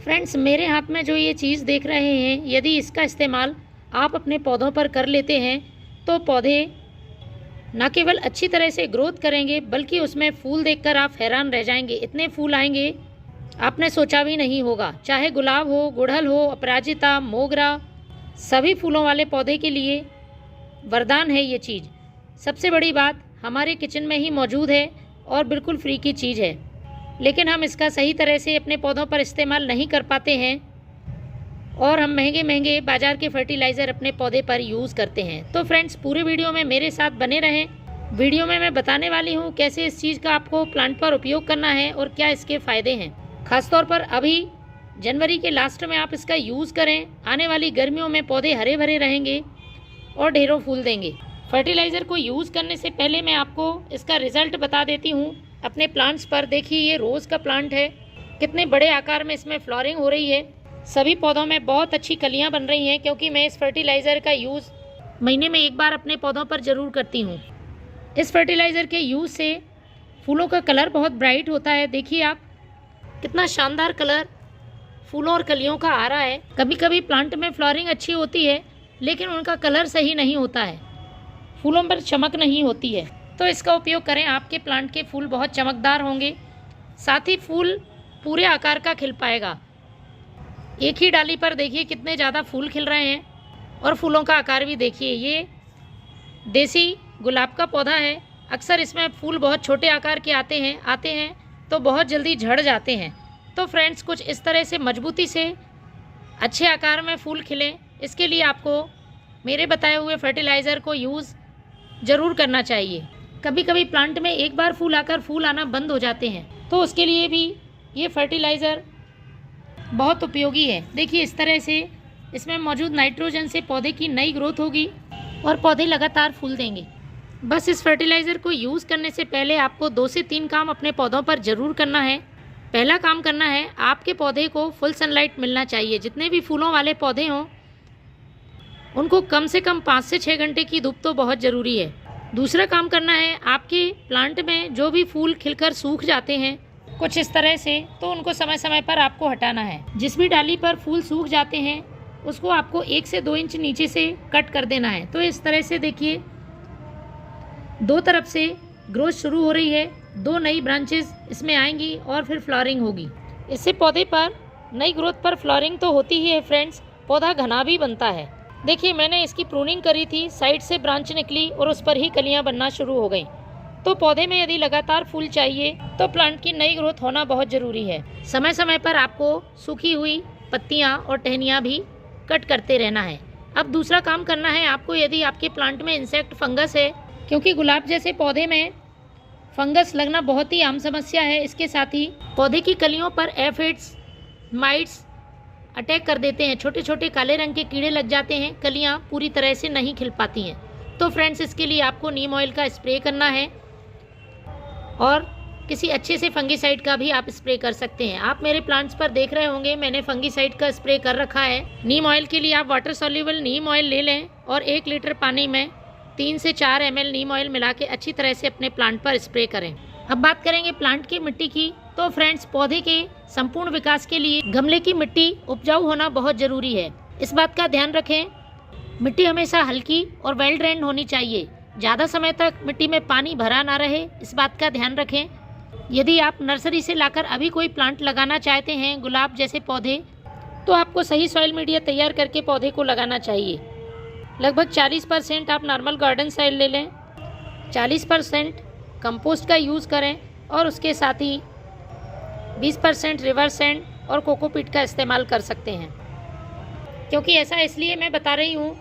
Friends, मेरे हाथ में जो ये चीज़ देख रहे हैं, यदि इसका इस्तेमाल आप अपने पौधों पर कर लेते हैं तो पौधे न केवल अच्छी तरह से ग्रोथ करेंगे बल्कि उसमें फूल देखकर आप हैरान रह जाएंगे। इतने फूल आएंगे आपने सोचा भी नहीं होगा। चाहे गुलाब हो, गुड़हल हो, अपराजिता, मोगरा, सभी फूलों वाले पौधे के लिए वरदान है ये चीज़। सबसे बड़ी बात, हमारे किचन में ही मौजूद है और बिल्कुल फ्री की चीज़ है, लेकिन हम इसका सही तरह से अपने पौधों पर इस्तेमाल नहीं कर पाते हैं और हम महंगे महंगे बाज़ार के फर्टिलाइज़र अपने पौधे पर यूज़ करते हैं। तो फ्रेंड्स, पूरे वीडियो में मेरे साथ बने रहें। वीडियो में मैं बताने वाली हूँ कैसे इस चीज़ का आपको प्लांट पर उपयोग करना है और क्या इसके फ़ायदे हैं। ख़ासतौर पर अभी जनवरी के लास्ट में आप इसका यूज़ करें। आने वाली गर्मियों में पौधे हरे भरे रहेंगे और ढेरों फूल देंगे। फर्टिलाइज़र को यूज़ करने से पहले मैं आपको इसका रिज़ल्ट बता देती हूँ अपने प्लांट्स पर। देखिए, ये रोज़ का प्लांट है, कितने बड़े आकार में इसमें फ्लावरिंग हो रही है। सभी पौधों में बहुत अच्छी कलियां बन रही हैं, क्योंकि मैं इस फर्टिलाइज़र का यूज़ महीने में एक बार अपने पौधों पर ज़रूर करती हूँ। इस फर्टिलाइज़र के यूज़ से फूलों का कलर बहुत ब्राइट होता है। देखिए आप, कितना शानदार कलर फूलों और कलियों का आ रहा है। कभी कभी प्लांट में फ्लावरिंग अच्छी होती है लेकिन उनका कलर सही नहीं होता है, फूलों पर चमक नहीं होती है। तो इसका उपयोग करें, आपके प्लांट के फूल बहुत चमकदार होंगे, साथ ही फूल पूरे आकार का खिल पाएगा। एक ही डाली पर देखिए कितने ज़्यादा फूल खिल रहे हैं और फूलों का आकार भी देखिए। ये देसी गुलाब का पौधा है। अक्सर इसमें फूल बहुत छोटे आकार के आते हैं तो बहुत जल्दी झड़ जाते हैं। तो फ्रेंड्स, कुछ इस तरह से मजबूती से अच्छे आकार में फूल खिलें, इसके लिए आपको मेरे बताए हुए फर्टिलाइज़र को यूज़ ज़रूर करना चाहिए। कभी कभी प्लांट में एक बार फूल आकर फूल आना बंद हो जाते हैं, तो उसके लिए भी ये फर्टिलाइज़र बहुत उपयोगी है। देखिए, इस तरह से इसमें मौजूद नाइट्रोजन से पौधे की नई ग्रोथ होगी और पौधे लगातार फूल देंगे। बस इस फर्टिलाइज़र को यूज़ करने से पहले आपको 2 से 3 काम अपने पौधों पर ज़रूर करना है। पहला काम करना है, आपके पौधे को फुल सनलाइट मिलना चाहिए। जितने भी फूलों वाले पौधे हों उनको कम से कम 5 से 6 घंटे की धूप तो बहुत ज़रूरी है। दूसरा काम करना है, आपके प्लांट में जो भी फूल खिलकर सूख जाते हैं कुछ इस तरह से, तो उनको समय समय पर आपको हटाना है। जिस भी डाली पर फूल सूख जाते हैं उसको आपको 1 से 2 इंच नीचे से कट कर देना है। तो इस तरह से देखिए, 2 तरफ से ग्रोथ शुरू हो रही है, 2 नई ब्रांचेस इसमें आएंगी और फिर फ्लावरिंग होगी। इससे पौधे पर नई ग्रोथ पर फ्लावरिंग तो होती ही है फ्रेंड्स, पौधा घना भी बनता है। देखिए, मैंने इसकी प्रूनिंग करी थी, साइड से ब्रांच निकली और उस पर ही कलियां बनना शुरू हो गई। तो पौधे में यदि लगातार फूल चाहिए तो प्लांट की नई ग्रोथ होना बहुत ज़रूरी है। समय समय पर आपको सूखी हुई पत्तियां और टहनियां भी कट करते रहना है। अब दूसरा काम करना है आपको, यदि आपके प्लांट में इंसेक्ट फंगस है, क्योंकि गुलाब जैसे पौधे में फंगस लगना बहुत ही आम समस्या है। इसके साथ ही पौधे की कलियों पर एफिड्स, माइट्स अटैक कर देते हैं। छोटे छोटे काले रंग के कीड़े लग जाते हैं, कलियां पूरी तरह से नहीं खिल पाती हैं। तो फ्रेंड्स, इसके लिए आपको नीम ऑयल का स्प्रे करना है और किसी अच्छे से फंगीसाइड का भी आप स्प्रे कर सकते हैं। आप मेरे प्लांट्स पर देख रहे होंगे मैंने फंगीसाइड का स्प्रे कर रखा है। नीम ऑयल के लिए आप वाटर सॉल्युबल नीम ऑयल ले लें और 1 लीटर पानी में 3 से 4 ml नीम ऑयल मिला के अच्छी तरह से अपने प्लांट पर स्प्रे करें। अब बात करेंगे प्लांट की मिट्टी की। तो फ्रेंड्स, पौधे के संपूर्ण विकास के लिए गमले की मिट्टी उपजाऊ होना बहुत ज़रूरी है। इस बात का ध्यान रखें, मिट्टी हमेशा हल्की और वेल ड्रेन्ड होनी चाहिए। ज़्यादा समय तक मिट्टी में पानी भरा ना रहे, इस बात का ध्यान रखें। यदि आप नर्सरी से लाकर अभी कोई प्लांट लगाना चाहते हैं, गुलाब जैसे पौधे, तो आपको सही सॉइल मीडिया तैयार करके पौधे को लगाना चाहिए। लगभग 40% आप नॉर्मल गार्डन सॉइल ले लें, 40% कंपोस्ट का यूज़ करें और उसके साथ ही 20% रिवर सैंड और कोकोपीट का इस्तेमाल कर सकते हैं। क्योंकि ऐसा इसलिए मैं बता रही हूँ,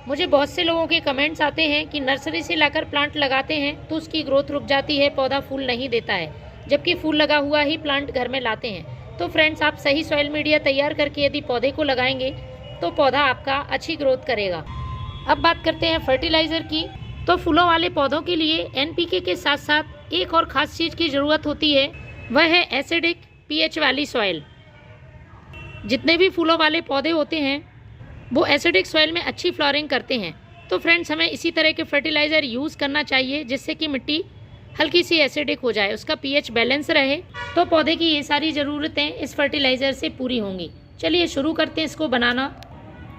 मुझे बहुत से लोगों के कमेंट्स आते हैं कि नर्सरी से लाकर प्लांट लगाते हैं तो उसकी ग्रोथ रुक जाती है, पौधा फूल नहीं देता है, जबकि फूल लगा हुआ ही प्लांट घर में लाते हैं। तो फ्रेंड्स, आप सही सॉइल मीडिया तैयार करके यदि पौधे को लगाएंगे तो पौधा आपका अच्छी ग्रोथ करेगा। अब बात करते हैं फर्टिलाइज़र की। तो फूलों वाले पौधों के लिए NPK के साथ साथ एक और ख़ास चीज़ की ज़रूरत होती है, वह है एसिडिक pH वाली सॉइल। जितने भी फूलों वाले पौधे होते हैं वो एसिडिक सॉइल में अच्छी फ्लावरिंग करते हैं। तो फ्रेंड्स, हमें इसी तरह के फर्टिलाइज़र यूज़ करना चाहिए जिससे कि मिट्टी हल्की सी एसिडिक हो जाए, उसका पीएच बैलेंस रहे, तो पौधे की ये सारी ज़रूरतें इस फर्टिलाइज़र से पूरी होंगी। चलिए शुरू करते हैं इसको बनाना।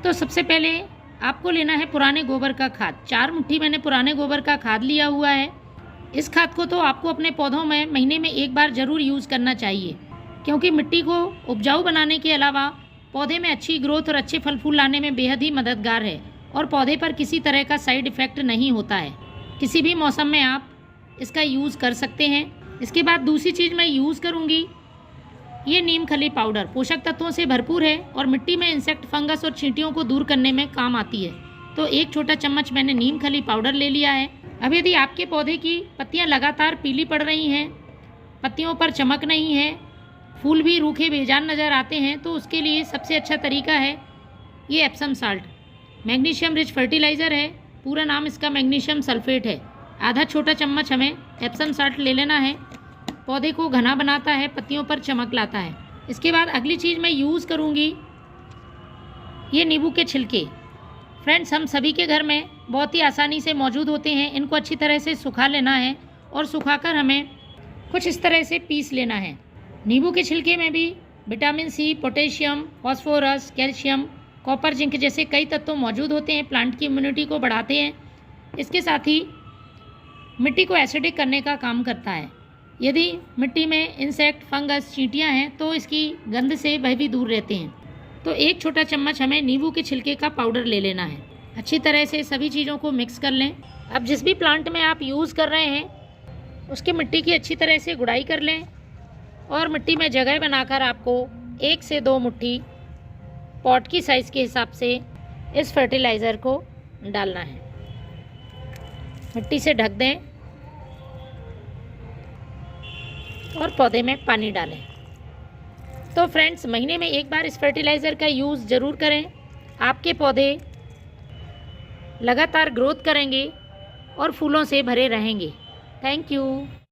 तो सबसे पहले आपको लेना है पुराने गोबर का खाद। 4 मुट्ठी मैंने पुराने गोबर का खाद लिया हुआ है। इस खाद को तो आपको अपने पौधों में महीने में एक बार ज़रूर यूज़ करना चाहिए, क्योंकि मिट्टी को उपजाऊ बनाने के अलावा पौधे में अच्छी ग्रोथ और अच्छे फल फूल लाने में बेहद ही मददगार है और पौधे पर किसी तरह का साइड इफ़ेक्ट नहीं होता है। किसी भी मौसम में आप इसका यूज़ कर सकते हैं। इसके बाद दूसरी चीज़ मैं यूज़ करूँगी ये नीम खली पाउडर। पोषक तत्वों से भरपूर है और मिट्टी में इंसेक्ट, फंगस और चींटियों को दूर करने में काम आती है। तो 1 छोटा चम्मच मैंने नीम खली पाउडर ले लिया है। अब यदि आपके पौधे की पत्तियां लगातार पीली पड़ रही हैं, पत्तियों पर चमक नहीं है, फूल भी रूखे बेजान नज़र आते हैं, तो उसके लिए सबसे अच्छा तरीका है ये Epsom salt. Magnesium rich fertiliser है, पूरा नाम इसका मैग्नीशियम सल्फेट है। आधा छोटा चम्मच हमें एप्सम साल्ट ले लेना है। पौधे को घना बनाता है, पत्तियों पर चमक लाता है। इसके बाद अगली चीज़ मैं यूज़ करूँगी ये नींबू के छिलके। फ्रेंड्स, हम सभी के घर में बहुत ही आसानी से मौजूद होते हैं। इनको अच्छी तरह से सुखा लेना है और सुखाकर हमें कुछ इस तरह से पीस लेना है। नींबू के छिलके में भी vitamin C, potassium, phosphorus, calcium, copper, zinc जैसे कई तत्व मौजूद होते हैं, प्लांट की इम्यूनिटी को बढ़ाते हैं। इसके साथ ही मिट्टी को एसिडिक करने का काम करता है। यदि मिट्टी में इंसेक्ट, फंगस, चींटियाँ हैं तो इसकी गंध से वह भी दूर रहते हैं। तो 1 छोटा चम्मच हमें नींबू के छिलके का पाउडर ले लेना है। अच्छी तरह से सभी चीज़ों को मिक्स कर लें। अब जिस भी प्लांट में आप यूज़ कर रहे हैं उसकी मिट्टी की अच्छी तरह से गुड़ाई कर लें और मिट्टी में जगह बनाकर आपको 1 से 2 मुट्ठी पॉट की साइज़ के हिसाब से इस फर्टिलाइज़र को डालना है। मिट्टी से ढक दें और पौधे में पानी डालें। तो फ्रेंड्स, महीने में एक बार इस फर्टिलाइज़र का यूज़ ज़रूर करें। आपके पौधे लगातार ग्रोथ करेंगे और फूलों से भरे रहेंगे। Thank you.